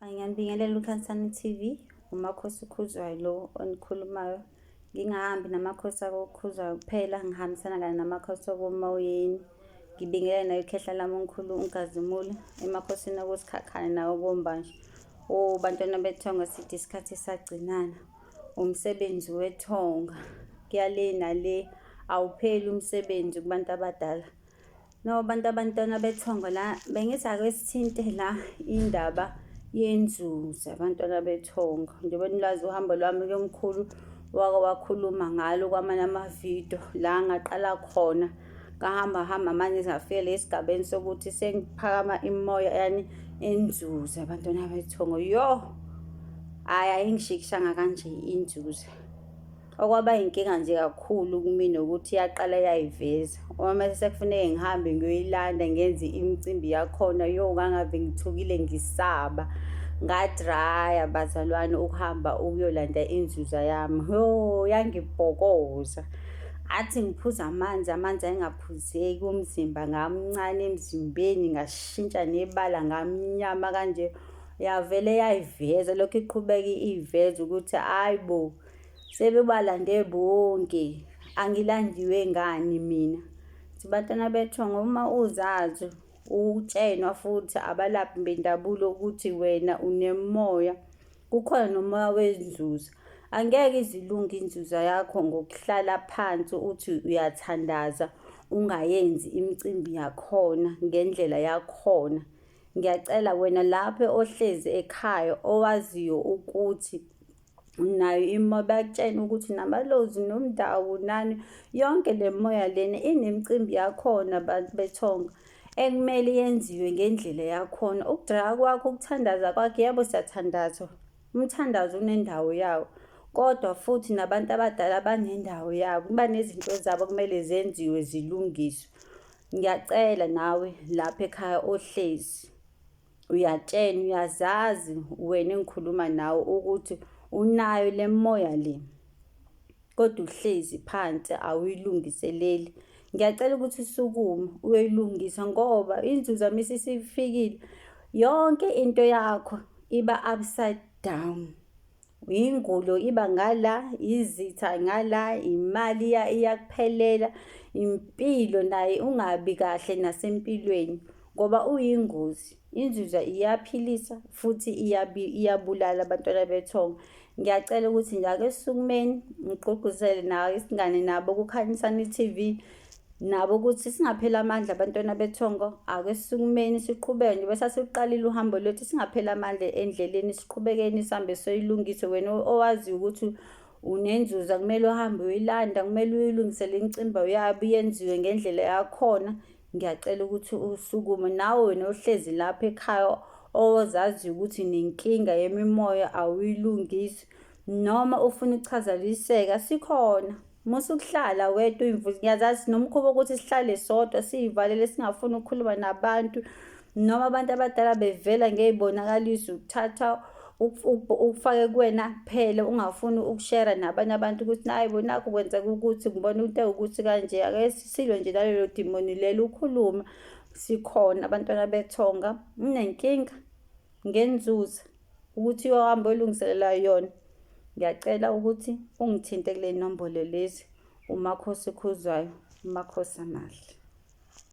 Ngiyanibingelela uKhansani TV, uMakhosi Khuzwayo lo onikhulumayo. Ngingahambi namakhosi akoKhuzwayo kuphela, ngihambisana kanye namakhosi akoMoyeni. Ngibingelela nayo ikhehla lami omkhulu uNkazimula, emakhosini akoSikhakhane nawo koMbasha. Bantwana bethonga, sithi isikhathi sagcinana. Umsebenzi wethonga kuyale nale, awupheli umsebenzi kubantu abadala. No, abantwana bethonga la, bengithi ake sithinte la indaba yenzuzo abantwana bethonga. Njengoba nilwazi uhambo lwami omkhulu wake wakhuluma ngalo kwamanye amavidiyo la ngaqala khona. Ngahamba manje ngafika esigabeni sokuthi sengiphakama imimoya yani enzuzo abantwana bethonga. Yo, ayingishikishanga kanje inzuzo. Okwaba inkinga nje kakhulu kumina ukuthi yaqala yayiveza. Uma sekufuneke ngihambe ngiyoyilanda ngenze imicimbi yakhona, yo ngangave ngithukile ngisaba. Ngadraya bazalwane ukuhamba ukuyolanda inzuzo yami. Yo, yangibhokoza. Athi ngiphuza amanzi ayingaphuzeki, umzimba ngamncane emzimbeni, ngashintsha nebala ngamnyama kanje. Yavele yayiveza lokho iqhubeka iveza ukuthi hayibo sebebalande bonke, angilandiwe ngani mina. Bantwana bethonga, uma uzazi utshenwa futhi abalaphi bendabulo ukuthi wena unemoya, kukhona nomoya wenzuzo. Angeke izilunge inzuzo yakho ngokuhlala phansi uthi uyathandaza ungayenzi imicimbi yakhona ngendlela yakhona. Ngiyacela wena lapho ohlezi ekhaya owaziyo ukuthi unayo imoya, bakutshena ukuthi nabalozi nomndawo nani, yonke le moya lena inemicimbi yakhona bantu bethonga ekumele yenziwe ngendlela yakhona. Ukudraya kwakho, ukuthandaza kwakho, yebo siyathandaza, umthandazo unendawo yawo, kodwa futhi nabantu abadala banendawo yabo, banezinto zabo kumele zenziwe zilungiswe. Ngiyacela nawe lapha ekhaya ohlezi uyatshena, uyazazi wena engikhuluma nawe ukuthi unayo le moya le, kodwa uhlezi phansi awuyilungiseleli. Ngiyacela ukuthi usukume uyoyilungisa ngoba inzuzo misisifikile yonke into yakho iba upside down. Ingulo iba ngala, izitha ngala, imali iyakuphelela, impilo naye ungabi kahle nasempilweni ngoba uyingozi. Inzuzo iyaphilisa futhi iyabulala abantwana bethonga. Ngiyacela ukuthi nje ake sisukumeni ngigqugquzele nawe isingane nabo kuKhansani TV nabo ukuthi singapheli amandla abantwana bethonga. Ake sisukumeni siqhubeke nje bese siqalile uhambo lethu, singapheli amandla endleleni, siqhubekeni sihambe soyilungise. Wena owazi ukuthi unenzuzo kumele uhambe uyilanda, kumele uyilungisele imicimbi yabo yenziwe ngendlela yakhona. Ngiyacela ukuthi usukume nawe wena ohlezi lapha ekhaya ozazi ukuthi nenkinga yemimoya awuyilungisi noma ufuna ukuchazaliseka, sikhona. Musukuhlala wedwa uyimvuzi, ngiyazazi nomkhuba ukuthi sihlale sodwa siyivalele singafuni ukukhuluma nabantu noma abantu abadala bevela ngey'bonakaliso ukuthatha ukufake kuwena kuphela, ungafuni ukushera nabanye abantu ukuthi hayi bona nakho kwenzeka ukuthi ngibona into ewukuthi kanje. Ake silwe nje nalelo dimoni lelo, ukhulume. Sikhona abantwana bethonga. Unenkinga ngenzuzo ukuthi uyohamba uyolungiselela yona, ngiyacela ukuthi ungithinte kule nombolo lezi. uMakhosi Khuzwayo, uMakhosi amahle.